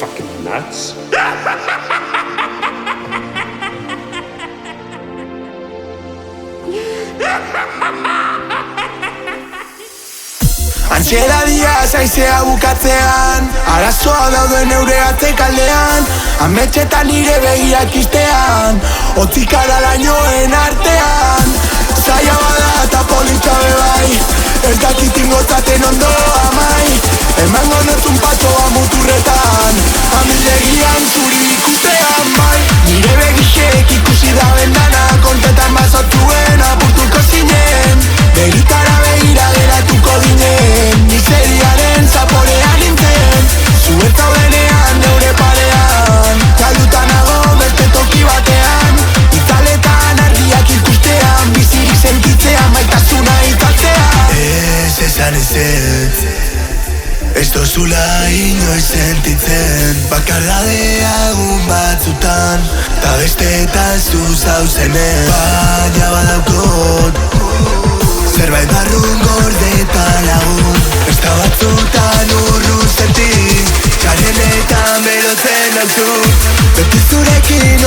fucking nuts? Antsiedadia zaizea bukatzean, arazoa daude neure atzekaldean, ametxetan nire begiak iztean, otzikara lainoen artean. Zaila bada eta politxa bebai, ez dakit ingotzaten ondo amai, emango notzun patxoa muturretan, amilegian zuri ikustean bai. Nire begixek ikusi da bendana, kontetan bazotzuen apurtuko zinen, begitara begira geratuko dinen, miseriaren zaporean nintzen, zuet zaudenean neure parean, galduta nago beste toki batean, itzaletan argiak ikustean, bizirik sentitzean maitasuna itzaltzean. Ez esan ezetz, ez dozula inoiz sentitzen, bakardadea egun batzutan, ta bestetan zuzauzenen, baina badaukot zerbait barrun gordetan lagun, besta batzutan urrun senti, txarenetan berotzen nauzu, beti zurekin